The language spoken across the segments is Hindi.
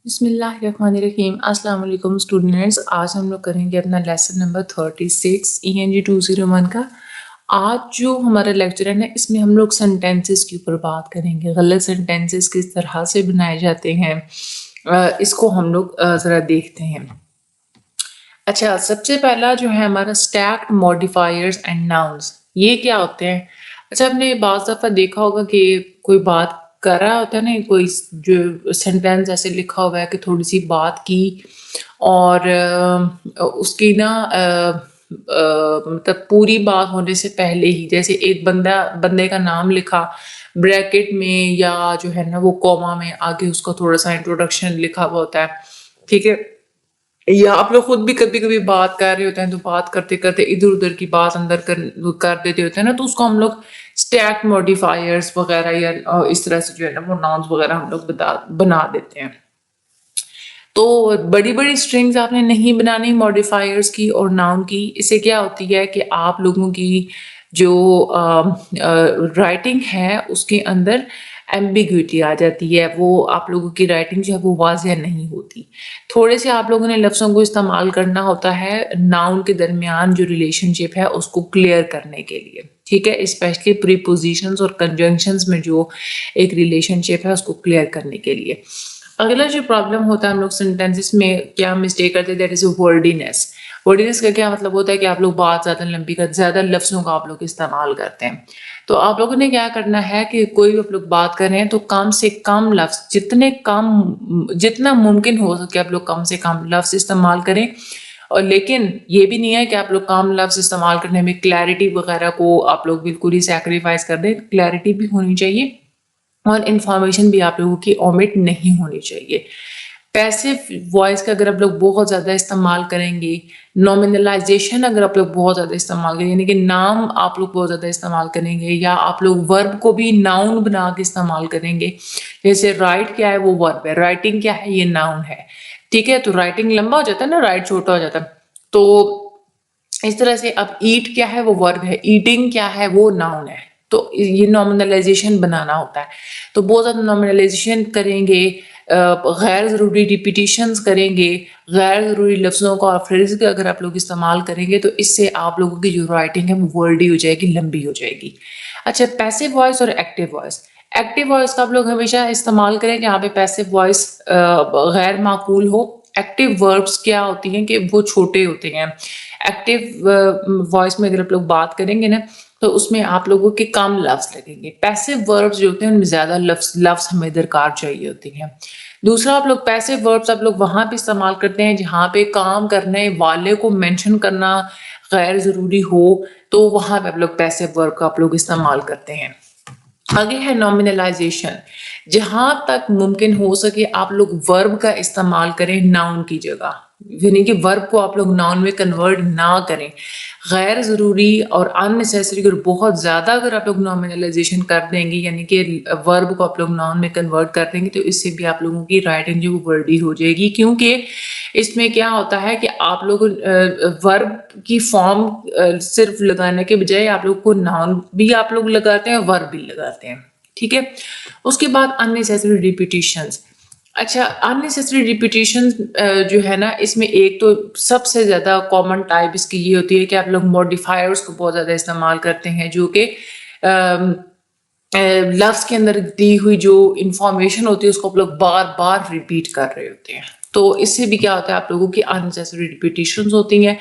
बिस्मिल्लाहिर्रहमानिर्रहीम। अस्सलाम वालेकुम स्टूडेंट्स। आज हम लोग करेंगे अपना लेसन नंबर 36 ENG 201 का। आज जो हमारा लेक्चर है ना, इसमें हम लोग सेंटेंसेस के ऊपर बात करेंगे। गलत सेंटेंसेस किस तरह से बनाए जाते हैं, इसको हम लोग ज़रा देखते हैं। अच्छा, सबसे पहला जो है हमारा स्टैक्ड मॉडिफायर्स एंड नाउन्स, ये क्या होते हैं? अच्छा, आपने बाज़ दफ़ा देखा होगा कि कोई बात कर रहा होता है ना, कोई जो सेंटेंस ऐसे लिखा हुआ है कि थोड़ी सी बात की और उसकी ना मतलब पूरी बात होने से पहले ही, जैसे एक बंदे का नाम लिखा ब्रैकेट में या जो है ना वो कॉमा में, आगे उसका थोड़ा सा इंट्रोडक्शन लिखा हुआ होता है, ठीक है? या आप लोग खुद भी कभी-कभी बात कर रहे होते हैं, तो बात करते-करते इधर-उधर की बात अंदर कर देते होते हैं ना, तो उसको हम लोग स्टैक मॉडिफायर्स वगैरह या इस तरह से जो है ना वो नाउन्स वगैरह हम लोग बना देते हैं। तो बड़ी-बड़ी स्ट्रिंग्स आपने नहीं बनानी मॉडिफायर्स की और नाउन की। इससे क्या होती है कि आप लोगों की जो राइटिंग है उसके अंदर एम्बिग्यूटी आ जाती है। वो आप लोगों की राइटिंग जो है वो वाज़िह नहीं होती। थोड़े से आप लोगों ने लफ्ज़ों को इस्तेमाल करना होता है नाउन के दरमियान जो रिलेशनशिप है उसको क्लियर करने के लिए, ठीक है? स्पेशली प्रीपोज़िशंस और कंजंक्शंस में जो एक रिलेशनशिप है उसको क्लियर करने के लिए। अगला जो प्रॉब्लम होता है हम लोग सेंटेंसेस में क्या मिस्टेक करते हैं, दैट इज़ वर्डीनेस। वर्डीनेस का क्या मतलब होता है कि आप लोग बात ज़्यादा लंबी कर ज़्यादा लफ्ज़ों का आप लोग इस्तेमाल करते हैं। तो आप लोगों ने क्या करना है कि कोई भी आप लोग बात कर रहे हैं तो कम से कम लफ्ज़, जितना मुमकिन हो सके आप लोग कम से कम लफ्ज़ इस्तेमाल करें। और लेकिन ये भी नहीं है कि आप लोग कम लफ्ज़ इस्तेमाल करने में क्लैरिटी वगैरह को आप लोग बिल्कुल ही सैक्रिफाइस कर दें। क्लैरिटी भी होनी चाहिए और इन्फॉर्मेशन भी आप लोगों की ओमिट नहीं होनी चाहिए। पैसिव वॉइस का अगर आप लोग बहुत ज़्यादा इस्तेमाल करेंगे, नॉमिनलाइजेशन अगर आप लोग बहुत ज़्यादा इस्तेमाल करेंगे, यानी कि नाम आप लोग बहुत ज़्यादा इस्तेमाल करेंगे या आप लोग वर्ब को भी नाउन बना के इस्तेमाल करेंगे। जैसे राइट क्या है, वो वर्ब है, राइटिंग क्या है, ये नाउन है, ठीक है? तो राइटिंग लंबा हो जाता है ना, राइट छोटा हो जाता है। तो इस तरह से अब ईट क्या है, वो वर्ब है, ईटिंग क्या है, वो नाउन है। तो ये नॉमिनलाइजेशन बनाना होता है। तो बहुत ज़्यादा नॉमिनलाइजेशन करेंगे, गैर ज़रूरी रिपीटिशंस करेंगे, गैर ज़रूरी लफ्ज़ों का और फ्रेज़ का अगर आप लोग इस्तेमाल करेंगे तो इससे आप लोगों की जो राइटिंग है वो वर्डी हो जाएगी, लंबी हो जाएगी। अच्छा, पैसिव वॉइस और एक्टिव वॉइस। एक्टिव वॉइस का आप लोग हमेशा इस्तेमाल करें जहाँ पे पैसिव वॉइस गैर माकूल हो। एक्टिव वर्ब्स क्या होती हैं कि वो छोटे होते हैं। एक्टिव वॉइस में अगर आप लोग बात करेंगे ना, तो उसमें आप लोगों के कम लफ्ज़ लगेंगे। पैसिव वर्ब्स जो होते हैं उनमें ज़्यादा लफ्ज़ हमें दरकार चाहिए होती हैं। दूसरा, आप लोग पैसिव वर्ब्स आप लोग वहाँ पे इस्तेमाल करते हैं जहाँ पे काम करने वाले को मेंशन करना गैर ज़रूरी हो, तो वहाँ पे आप लोग पैसिव वर्ब का आप लोग इस्तेमाल करते हैं। आगे है नॉमिनलाइजेशन। जहाँ तक मुमकिन हो सके आप लोग वर्ब का इस्तेमाल करें नाउन की जगह, यानी कि वर्ब को आप लोग नाउन में कन्वर्ट ना करें। गैर ज़रूरी और अननेसेसरी और बहुत ज़्यादा अगर आप लोग नॉमिनलाइजेशन कर देंगे, यानी कि वर्ब को आप लोग नाउन में कन्वर्ट कर देंगे, तो इससे भी आप लोगों की राइटिंग जो वो वर्डी हो जाएगी। क्योंकि इसमें क्या होता है कि आप लोग वर्ब की फॉर्म सिर्फ लगाने के बजाय आप लोग को नाउन भी आप लोग लगाते हैं, वर्ब भी लगाते हैं, ठीक है? उसके बाद अननेसेसरी रिपीटिशंस। अच्छा, अननेसेसरी रिपीटिशन जो है ना, इसमें एक तो सबसे ज़्यादा कॉमन टाइप इसकी ये होती है कि आप लोग मॉडिफायर्स को बहुत ज़्यादा इस्तेमाल करते हैं, जो कि लफ्ज़ के अंदर दी हुई जो इंफॉर्मेशन होती है उसको आप लोग बार-बार रिपीट कर रहे होते हैं। तो इससे भी क्या होता है, आप लोगों की अननेसेसरी रिपीटिशंस होती हैं।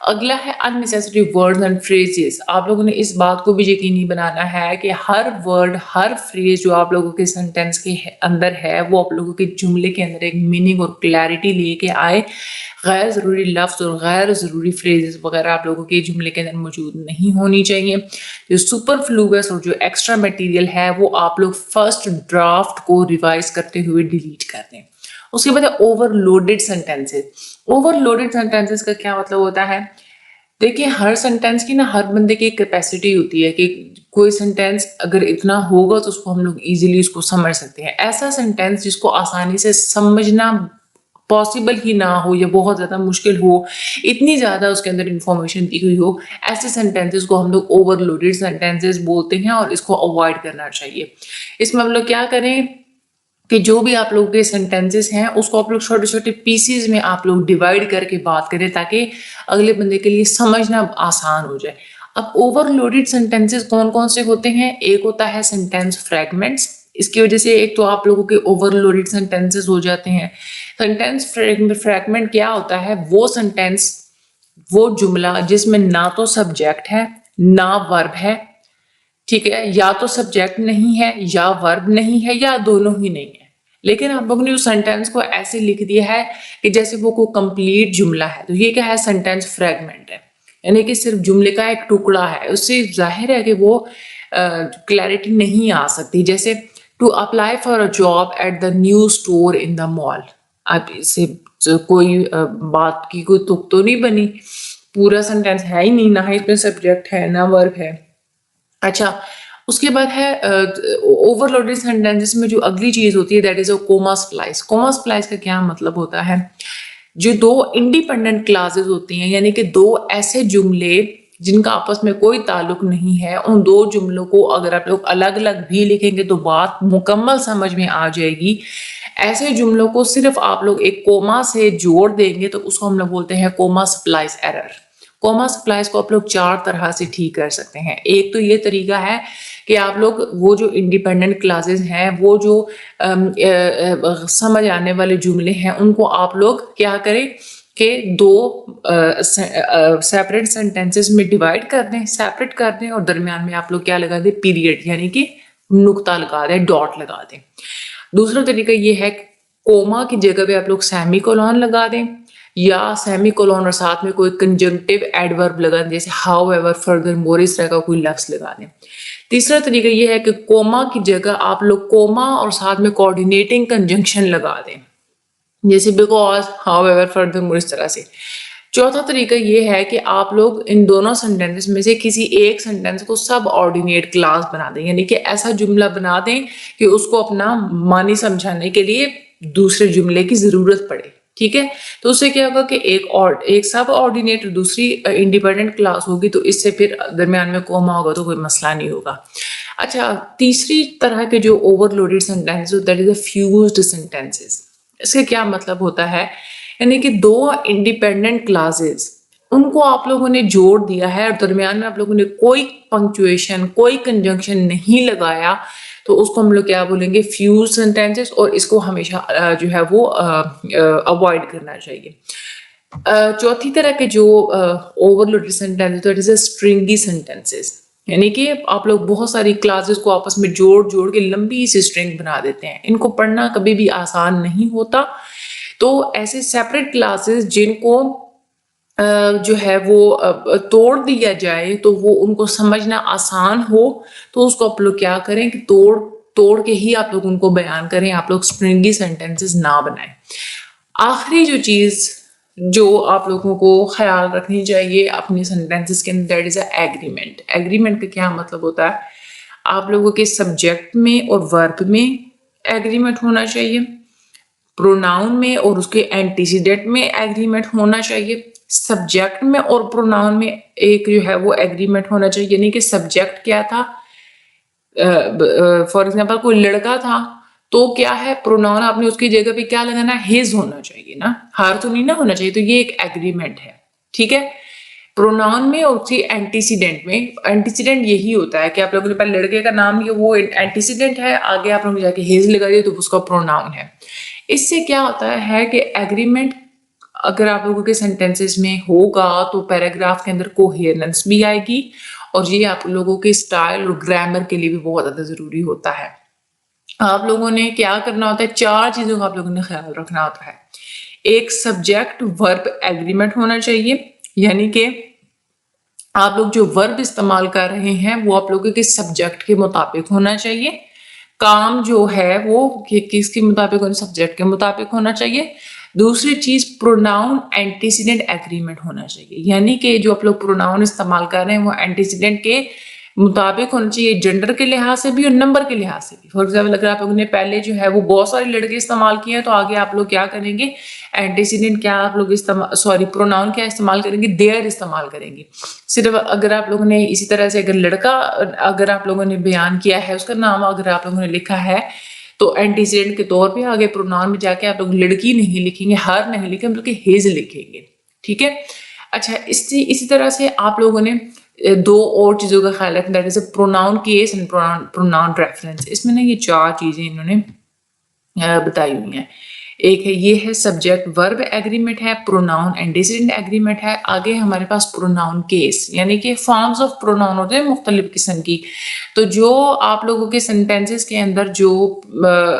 अगला है अननेसेसरी वर्ड्स एंड फ्रेजेस। आप लोगों ने इस बात को भी यकीनी बनाना है कि हर वर्ड, हर फ्रेज जो आप लोगों के सेंटेंस के अंदर है, वो आप लोगों के जुमले के अंदर एक मीनिंग और क्लैरिटी लेके आए। गैर ज़रूरी लफ्ज़ और गैर ज़रूरी फ्रेजेस वगैरह आप लोगों के जुमले के अंदर मौजूद नहीं होनी चाहिए। जो सुपरफ्लूअस और जो एक्स्ट्रा मटेरियल है वो आप लोग फर्स्ट ड्राफ्ट को रिवाइज करते हुए डिलीट कर दें। उसके बाद ओवरलोडेड सेंटेंसेस। ओवरलोडेड सेंटेंसेस का क्या मतलब होता है? देखिए, हर सेंटेंस की ना हर बंदे की एक कैपेसिटी होती है कि कोई सेंटेंस अगर इतना होगा तो उसको हम लोग इजीली उसको समझ सकते हैं। ऐसा सेंटेंस जिसको आसानी से समझना पॉसिबल ही ना हो या बहुत ज़्यादा मुश्किल हो, इतनी ज़्यादा उसके अंदर इंफॉर्मेशन दी हुई हो, ऐसे सेंटेंसेस को हम लोग ओवरलोडेड सेंटेंसेस बोलते हैं और इसको अवॉइड करना चाहिए। इसमें हम लोग क्या करें, कि जो भी आप लोगों के सेंटेंसेस हैं उसको आप लोग छोटे-छोटे पीसेस में आप लोग डिवाइड करके बात करें ताकि अगले बंदे के लिए समझना आसान हो जाए। अब ओवरलोडेड सेंटेंसेस कौन-कौन से होते हैं? एक होता है सेंटेंस फ्रैगमेंट्स, इसकी वजह से एक तो आप लोगों के ओवरलोडेड सेंटेंसेस हो जाते हैं। सेंटेंस फ्रैगमेंट क्या होता है? वो सेंटेंस, वो जुमला जिसमें ना तो सब्जेक्ट है, ना वर्ब है, ठीक है? या तो सब्जेक्ट नहीं है या वर्ब नहीं है या दोनों ही नहीं है। लेकिन आप लोगों ने उस सेंटेंस को ऐसे लिख दिया है कि जैसे वो कोई कंप्लीट जुमला है। तो ये क्या है? सेंटेंस फ्रैगमेंट है। यानी कि सिर्फ जुमले का एक टुकड़ा है। उससे ज़ाहिर है कि वो क्लैरिटी नहीं आ सकती। जैसे to apply for a job at the new store in the mall. अब इससे कोई बात की कोई तुक तो नहीं बनी। पूरा सेंटेंस है ही नहीं, ना ही इसमें सब्जेक्ट है, ना वर्ब है। अच्छा, उसके बाद है ओवरलोडेड सेंटेंसेस में जो अगली चीज़ होती है that is a comma splice. Comma splice का क्या मतलब होता है? जो 2 इंडिपेंडेंट क्लासेस होती हैं, यानी कि 2 ऐसे जुमले जिनका आपस में कोई ताल्लुक नहीं है, उन 2 जुमलों को अगर आप लोग अलग-अलग भी लिखेंगे तो बात मुकम्मल समझ में आ जाएगी। ऐसे जुमलों को सिर्फ आप लोग एक कोमा से जोड़ देंगे तो उसको हम लोग बोलते हैं comma splice error. Comma splice को आप लोग 4 तरह से ठीक कर सकते हैं। एक तो ये तरीका है कि आप लोग वो जो इंडिपेंडेंट क्लासेस हैं, वो जो समझ आने वाले जुमले हैं, उनको आप लोग क्या करें कि 2 सेपरेट सेंटेंसेस में डिवाइड कर दें, सेपरेट कर दें और दरमियान में आप लोग क्या लगा दें? पीरियड, यानी कि नुक्ता लगा दें, डॉट लगा दें। दूसरा तरीका ये है कोमा की जगह पे आप लोग सेमीकोलन लगा दें या सेमीकोलन और साथ में कोई कंजंक्टिव एडवर्ब लगा दें, जैसे हाउएवर, फर्दरमोर, इस तरह का कोई लफ्ज लगा दें। तीसरा तरीका ये है कि कोमा की जगह आप लोग कोमा और साथ में कोऑर्डिनेटिंग कंजंक्शन लगा दें, जैसे बिकॉज, हाउएवर, फर्दरमोर, इस तरह से। चौथा तरीका ये है कि आप लोग इन दोनों सेंटेंसेस में से किसी एक सेंटेंस को सब ऑर्डिनेट क्लास बना दें, यानी कि ऐसा जुमला बना दें कि उसको अपना मानी समझाने के लिए दूसरे जुमले की जरूरत पड़े, ठीक है? तो उससे क्या होगा कि एक सब ऑर्डिनेट दूसरी इंडिपेंडेंट क्लास होगी, तो इससे फिर दरमियान में कोमा होगा तो कोई मसला नहीं होगा। अच्छा, तीसरी तरह के जो overloaded sentence that is fused sentences. इसका क्या मतलब होता है? यानी कि 2 इंडिपेंडेंट क्लासेस, उनको आप लोगों ने जोड़ दिया है और दरमियान में आप लोगों ने कोई पंक्चुएशन, कोई कंजंक्शन नहीं लगाया, तो उसको हम लोग क्या बोलेंगे? Fuse sentences. और इसको हमेशा जो है वो अवॉइड करना चाहिए। चौथी तरह के जो overloaded sentences that is स्ट्रिंगी sentences, यानी कि आप लोग बहुत सारी क्लासेस को आपस में जोड़ के लंबी सी स्ट्रिंग बना देते हैं। इनको पढ़ना कभी भी आसान नहीं होता। तो ऐसे सेपरेट क्लासेस जिनको जो है वो तोड़ दिया जाए तो वो उनको समझना आसान हो, तो उसको आप लोग क्या करें कि तोड़ तोड़ के ही आप लोग उनको बयान करें। आप लोग स्ट्रिंगी सेंटेंसेस ना बनाएं। आखिरी जो चीज़ जो आप लोगों को ख्याल रखनी चाहिए अपनी सेंटेंसेस के अंदर, दैट इज एग्रीमेंट। एग्रीमेंट का क्या मतलब होता है? आप लोगों के सब्जेक्ट में और वर्ब में एग्रीमेंट होना चाहिए, प्रोनाउन में और उसके एंटीसीडेंट में एग्रीमेंट होना चाहिए, सब्जेक्ट में और प्रोनाउन में एक जो है वो एग्रीमेंट होना चाहिए। यानी कि सब्जेक्ट क्या था, फॉर एग्जांपल कोई लड़का था, तो क्या है प्रोनाउन आपने उसकी जगह पे क्या लगाना? हिज होना चाहिए ना, हर तो नहीं ना होना चाहिए। तो ये एक एग्रीमेंट है, ठीक है? प्रोनाउन में और उसकी एंटीसीडेंट में। एंटीसीडेंट यही होता है कि आप लोगों ने पहले लड़के का नाम लिया, वो एंटीसीडेंट है, आगे आप लोग जाके हिज लगा दिए तो उसका प्रोनाउन है। इससे क्या होता है कि एग्रीमेंट अगर आप लोगों के सेंटेंसेस में होगा तो पैराग्राफ के अंदर कोहेरेंस भी आएगी, और ये आप लोगों के स्टाइल और ग्रामर के लिए भी बहुत ज़्यादा ज़रूरी होता है। आप लोगों ने क्या करना होता है? 4 चीज़ों का आप लोगों ने ख्याल रखना होता है। एक, सब्जेक्ट वर्ब एग्रीमेंट होना चाहिए, यानी कि आप लोग जो वर्ब इस्तेमाल कर रहे हैं वो आप लोगों के सब्जेक्ट के मुताबिक होना चाहिए। काम जो है वो किसके मुताबिक होना? सब्जेक्ट के मुताबिक होना चाहिए। दूसरी चीज, प्रोनाउन एंटीसीडेंट एग्रीमेंट होना चाहिए, यानी कि जो आप लोग प्रोनाउन इस्तेमाल कर रहे हैं वो एंटीसीडेंट के मुताबिक होना चाहिए, जेंडर के लिहाज से भी और नंबर के लिहाज से भी। फॉर एग्जाम्पल अगर आप लोगों ने पहले जो है वो बहुत सारे लड़के इस्तेमाल किए हैं, तो आगे आप लोग क्या करेंगे? एंटीसीडेंट क्या आप लोग इस्तेमाल, सॉरी, प्रोनाउन क्या इस्तेमाल करेंगे? देयर इस्तेमाल करेंगे। सिर्फ अगर आप लोगों ने इसी तरह से अगर लड़का अगर आप लोगों ने बयान किया है, उसका नाम अगर आप लोगों ने लिखा है, तो एंटीसीडेंट के तौर पे आगे प्रोनाउन में जाके आप लोग लड़की नहीं लिखेंगे, हर नहीं लिखेंगे, बल्कि हिज लिखेंगे, ठीक है। अच्छा, इसी तरह से आप लोगों ने दो और चीज़ों का ख्याल रखना, जैसे pronoun case and pronoun reference. इसमें ना ये चार चीज़ें इन्होंने बताई हुई हैं। एक है, ये है सब्जेक्ट वर्ब एग्रीमेंट है, प्रोनाउन एंटीसीडेंट एग्रीमेंट है, आगे हमारे पास प्रोनाउन केस, यानी कि फॉर्म्स ऑफ प्रोनाउन होते हैं मुख्तलिफ किस्म की। तो जो आप लोगों के सेंटेंसेस के अंदर जो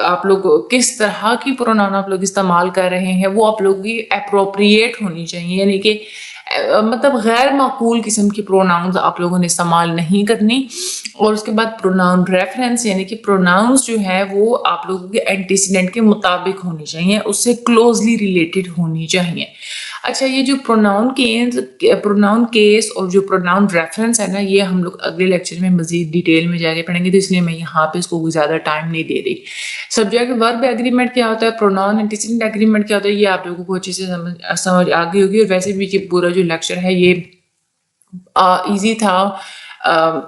आप लोग किस तरह की प्रोनाउन आप लोग इस्तेमाल कर रहे हैं, वो आप लोगों की अप्रोप्रिएट होनी चाहिए, यानी कि मतलब गैर माकूल किस्म की प्रोनाउंस आप लोगों ने इस्तेमाल नहीं करनी। और उसके बाद प्रोनाउन रेफरेंस, यानी कि प्रोनाउंस जो है वो आप लोगों के एंटीसीडेंट के मुताबिक होनी चाहिए, उससे क्लोजली रिलेटेड होनी चाहिए। अच्छा, ये जो प्रोनाउन केस और जो प्रोनाउन रेफरेंस है ना, ये हम लोग अगले लेक्चर में मजीद डिटेल में जाके पढ़ेंगे, तो इसलिए मैं यहाँ पे इसको ज़्यादा टाइम नहीं दे रही। सब्जेक्ट वर्ब एग्रीमेंट क्या होता है, प्रोनाउन एंटीसीडेंट एग्रीमेंट क्या होता है, ये आप लोगों को अच्छे से समझ आ गई होगी। और वैसे भी ये पूरा जो लेक्चर है ये ईजी था,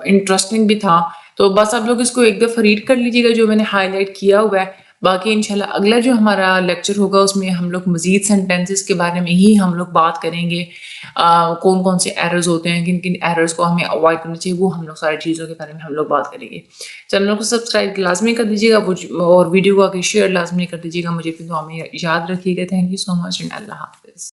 इंटरेस्टिंग भी था। तो बस आप लोग इसको एक दफ़ा रीड कर लीजिएगा जो मैंने हाईलाइट किया हुआ है। बाकी इंशाल्लाह अगला जो हमारा लेक्चर होगा उसमें हम लोग मज़ीद सेंटेंसेस के बारे में ही हम लोग बात करेंगे। कौन-कौन से एरर्स होते हैं, किन-किन एरर्स को हमें अवॉइड करना चाहिए, वो हम लोग सारी चीज़ों के बारे में हम लोग बात करेंगे। चैनल को सब्सक्राइब लाज़मी कर दीजिएगा और वीडियो को आगे शेयर लाज़मी कर दीजिएगा। मुझे अपनी दुआ में याद रखिएगा। Thank you so much and Allah हाफ़िज़।